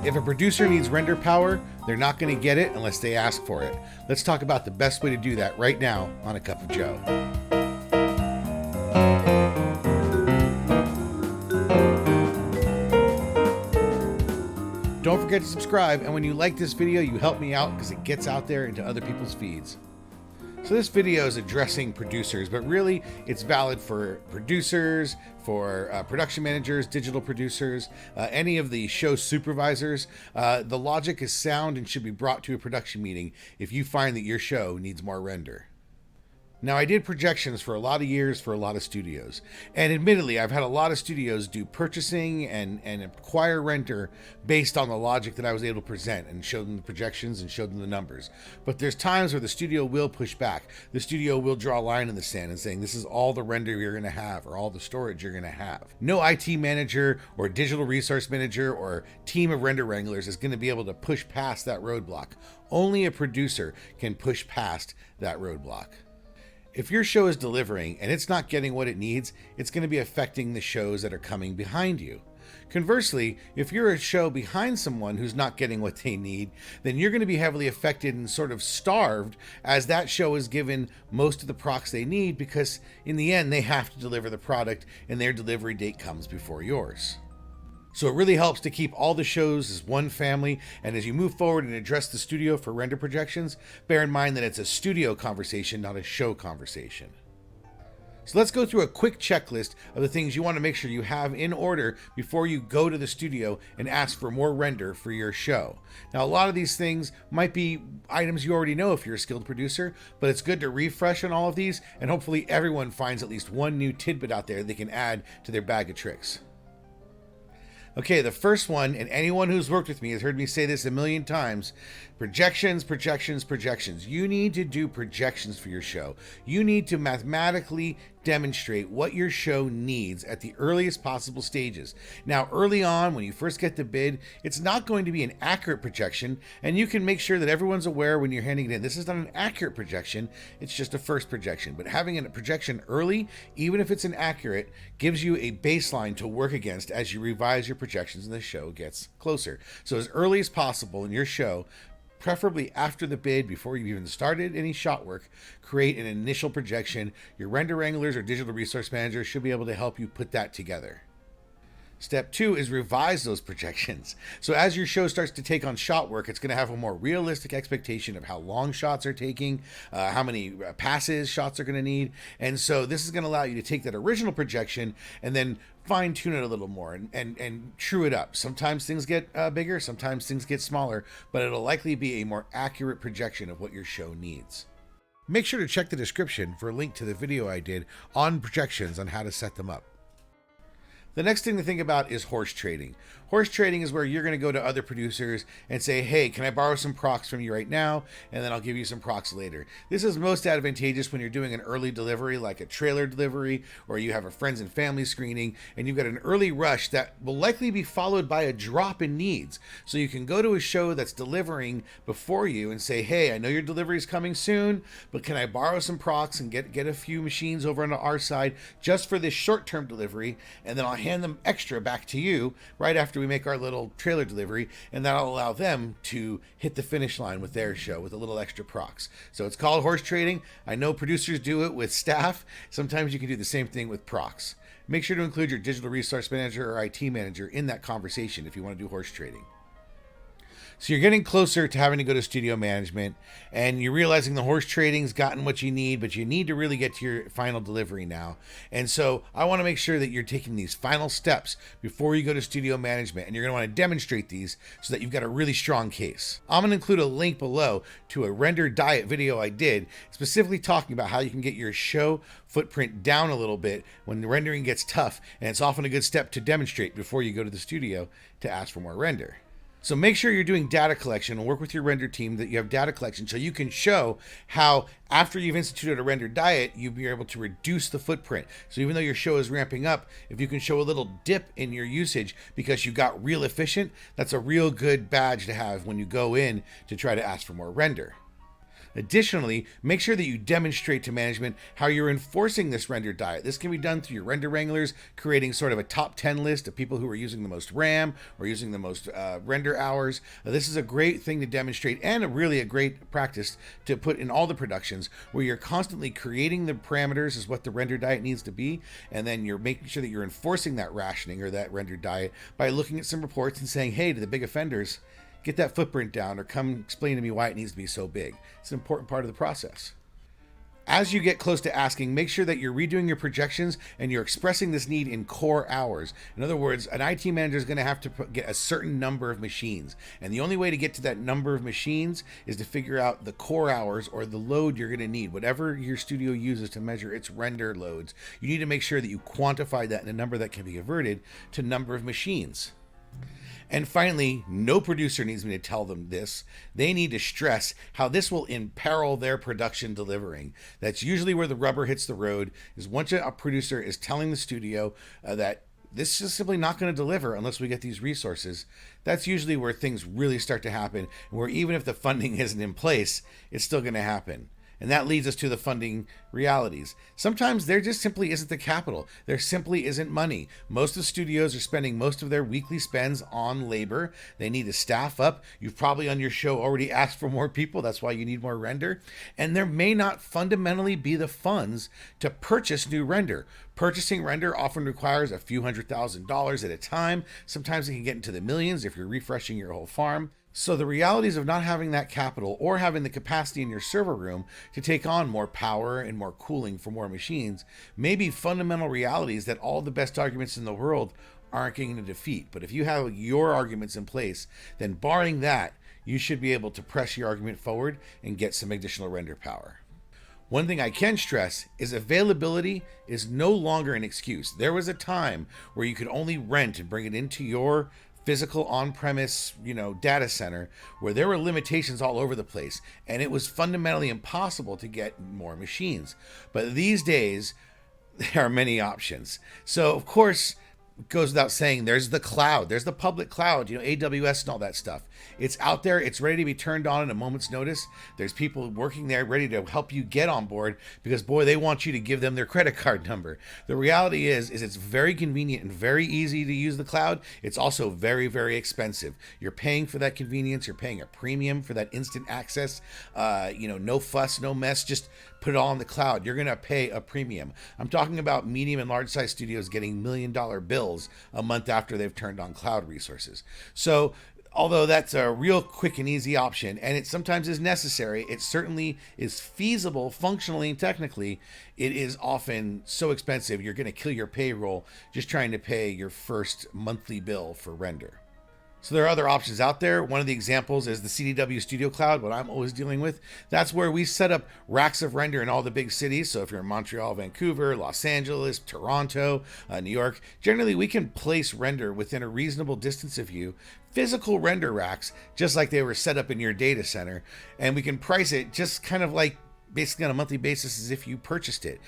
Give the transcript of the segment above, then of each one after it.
If a producer needs render power, they're not going to get it unless they ask for it. Let's talk about the best way to do that right now on A Cup of Joe. Don't forget to subscribe, and when you like this video, you help me out because it gets out there into other people's feeds. So this video is addressing producers, but really it's valid for producers, for production managers, digital producers, any of the show supervisors. The logic is sound and should be brought to a production meeting if you find that your show needs more render. Now, I did projections for a lot of years for a lot of studios, and admittedly, I've had a lot of studios do purchasing and acquire render based on the logic that I was able to present and show them the projections and show them the numbers. But there's times where the studio will push back. The studio will draw a line in the sand and saying, this is all the render you're going to have or all the storage you're going to have. No IT manager or digital resource manager or team of render wranglers is going to be able to push past that roadblock. Only a producer can push past that roadblock. If your show is delivering and it's not getting what it needs, it's going to be affecting the shows that are coming behind you. Conversely, if you're a show behind someone who's not getting what they need, then you're going to be heavily affected and sort of starved as that show is given most of the procs they need because in the end they have to deliver the product and their delivery date comes before yours. So it really helps to keep all the shows as one family, and as you move forward and address the studio for render projections, bear in mind that it's a studio conversation, not a show conversation. So let's go through a quick checklist of the things you want to make sure you have in order before you go to the studio and ask for more render for your show. Now, a lot of these things might be items you already know if you're a skilled producer, but it's good to refresh on all of these, and hopefully everyone finds at least one new tidbit out there they can add to their bag of tricks. Okay, the first one, and anyone who's worked with me has heard me say this a million times, projections, projections, projections. You need to do projections for your show. You need to mathematically demonstrate what your show needs at the earliest possible stages. Now, early on, when you first get the bid, it's not going to be an accurate projection, and you can make sure that everyone's aware when you're handing it in. This is not an accurate projection, it's just a first projection. But having a projection early, even if it's inaccurate, gives you a baseline to work against as you revise your projections and the show gets closer. So as early as possible in your show, preferably after the bid, before you've even started any shot work, create an initial projection. Your render wranglers or digital resource managers should be able to help you put that together. Step 2 is revise those projections. So as your show starts to take on shot work, it's going to have a more realistic expectation of how long shots are taking, how many passes shots are going to need. And so this is going to allow you to take that original projection and then fine tune it a little more and true it up. Sometimes things get bigger, sometimes things get smaller, but it'll likely be a more accurate projection of what your show needs. Make sure to check the description for a link to the video I did on projections on how to set them up. The next thing to think about is horse trading. Horse trading is where you're going to go to other producers and say, hey, can I borrow some procs from you right now? And then I'll give you some procs later. This is most advantageous when you're doing an early delivery, like a trailer delivery, or you have a friends and family screening, and you've got an early rush that will likely be followed by a drop in needs. So you can go to a show that's delivering before you and say, hey, I know your delivery is coming soon, but can I borrow some procs and get a few machines over on our side just for this short-term delivery? And then I'll hand them extra back to you right after we make our little trailer delivery, and that'll allow them to hit the finish line with their show with a little extra procs. So it's called horse trading. I know producers do it with staff. Sometimes you can do the same thing with procs. Make sure to include your digital resource manager or IT manager in that conversation if you want to do horse trading. So you're getting closer to having to go to studio management, and you're realizing the horse trading's gotten what you need, but you need to really get to your final delivery now. And so I want to make sure that you're taking these final steps before you go to studio management, and you're going to want to demonstrate these so that you've got a really strong case. I'm going to include a link below to a render diet video I did, specifically talking about how you can get your show footprint down a little bit when the rendering gets tough, and it's often a good step to demonstrate before you go to the studio to ask for more render. So make sure you're doing data collection and work with your render team that you have data collection so you can show how after you've instituted a render diet, you'll be able to reduce the footprint. So even though your show is ramping up, if you can show a little dip in your usage because you got real efficient, that's a real good badge to have when you go in to try to ask for more render. Additionally, make sure that you demonstrate to management how you're enforcing this render diet. This can be done through your render wranglers, creating sort of a top 10 list of people who are using the most RAM or using the most render hours. This is a great thing to demonstrate, and a great practice to put in all the productions, where you're constantly creating the parameters as what the render diet needs to be, and then you're making sure that you're enforcing that rationing or that render diet by looking at some reports and saying, hey, to the big offenders, get that footprint down, or come explain to me why it needs to be so big. It's an important part of the process. As you get close to asking, make sure that you're redoing your projections and you're expressing this need in core hours. In other words, an IT manager is going to have to get a certain number of machines. And the only way to get to that number of machines is to figure out the core hours, or the load you're going to need. Whatever your studio uses to measure its render loads, you need to make sure that you quantify that in a number that can be converted to number of machines. And finally, no producer needs me to tell them this. They need to stress how this will imperil their production delivering. That's usually where the rubber hits the road, is once a producer is telling the studio that this is simply not going to deliver unless we get these resources. That's usually where things really start to happen, where even if the funding isn't in place, it's still going to happen. And that leads us to the funding realities. Sometimes there just simply isn't the capital. There simply isn't money. Most of the studios are spending most of their weekly spends on labor. They need to staff up. You've probably on your show already asked for more people. That's why you need more render. And there may not fundamentally be the funds to purchase new render. Purchasing render often requires a few $100,000s at a time. Sometimes it can get into the millions if you're refreshing your whole farm. So the realities of not having that capital, or having the capacity in your server room to take on more power and more cooling for more machines, may be fundamental realities that all the best arguments in the world aren't going to defeat. But if you have your arguments in place, then barring that, you should be able to press your argument forward and get some additional render power. One thing I can stress is availability is no longer an excuse. There was a time where you could only rent and bring it into your physical on-premise, data center, where there were limitations all over the place, and it was fundamentally impossible to get more machines. But these days, there are many options. So, of course, it goes without saying, there's the cloud, there's the public cloud, AWS and all that stuff. It's out there, it's ready to be turned on at a moment's notice. There's people working there ready to help you get on board, because boy, they want you to give them their credit card number. The reality is it's very convenient and very easy to use the cloud. It's also very, very expensive. You're paying for that convenience, you're paying a premium for that instant access. No fuss, no mess, just put it all in the cloud. You're gonna pay a premium. I'm talking about medium and large size studios getting $1 million bills a month after they've turned on cloud resources. So although that's a real quick and easy option, and it sometimes is necessary, it certainly is feasible functionally and technically, it is often so expensive you're going to kill your payroll just trying to pay your first monthly bill for render. So there are other options out there. One of the examples is the CDW Studio Cloud, what I'm always dealing with. That's where we set up racks of render in all the big cities. So if you're in Montreal, Vancouver, Los Angeles, Toronto, New York, generally we can place render within a reasonable distance of you, physical render racks, just like they were set up in your data center. And we can price it just kind of like basically on a monthly basis as if you purchased it.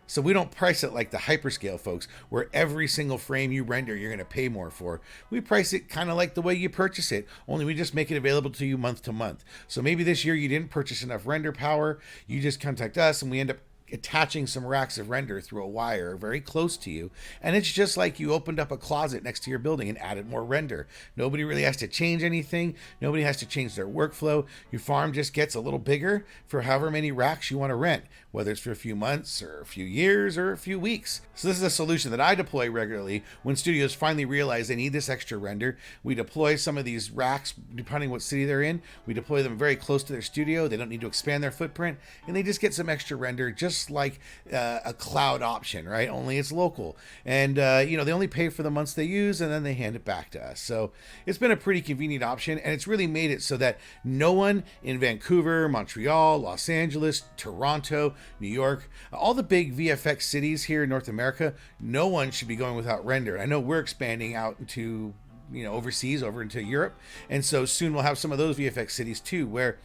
So we don't price it like the hyperscale folks, where every single frame you render, you're going to pay more for. We price it kind of like the way you purchase it, only we just make it available to you month to month. So maybe this year you didn't purchase enough render power, you just contact us and we end up attaching some racks of render through a wire very close to you, and it's just like you opened up a closet next to your building and added more render. Nobody really has to change anything. Nobody has to change their workflow. Your farm just gets a little bigger for however many racks you want to rent, whether it's for a few months or a few years or a few weeks. So this is a solution that I deploy regularly when studios finally realize they need this extra render. We deploy some of these racks, depending what city they're in. We deploy them very close to their studio. They don't need to expand their footprint, and they just get some extra render, just like a cloud option, right? Only it's local. And, they only pay for the months they use, and then they hand it back to us. So it's been a pretty convenient option, and it's really made it so that no one in Vancouver, Montreal, Los Angeles, Toronto, New York, all the big VFX cities here in North America, no one should be going without render. I know we're expanding out into, overseas, over into Europe. And so soon we'll have some of those VFX cities too, where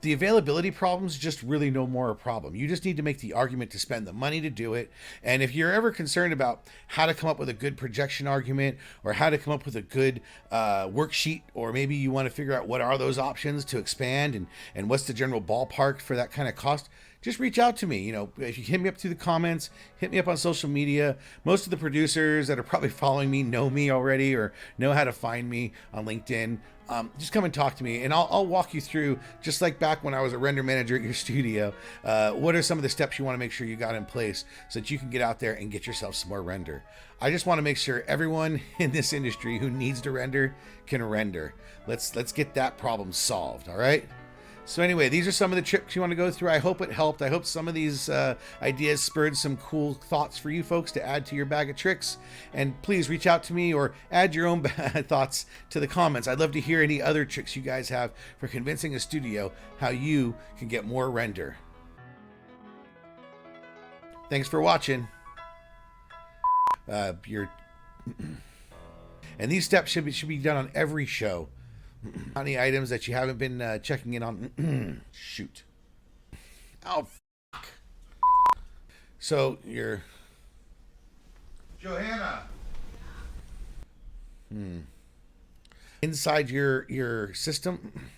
The availability problem is just really no more a problem. You just need to make the argument to spend the money to do it. And if you're ever concerned about how to come up with a good projection argument or how to come up with a good worksheet, or maybe you want to figure out what are those options to expand and what's the general ballpark for that kind of cost, just reach out to me. You know, if you hit me up through the comments, hit me up on social media. Most of the producers that are probably following me know me already or know how to find me on LinkedIn. Just come and talk to me, and I'll walk you through, just like back when I was a render manager at your studio, what are some of the steps you want to make sure you got in place so that you can get out there and get yourself some more render. I just want to make sure everyone in this industry who needs to render can render. Let's get that problem solved, all right? So anyway, these are some of the tricks you want to go through. I hope it helped. I hope some of these ideas spurred some cool thoughts for you folks to add to your bag of tricks. And please reach out to me or add your own thoughts to the comments. I'd love to hear any other tricks you guys have for convincing a studio how you can get more render. Thanks for watching. And these steps should be done on every show. Any items that you haven't been checking in on? Shoot. Oh, fuck. So you're Johanna. Inside your system.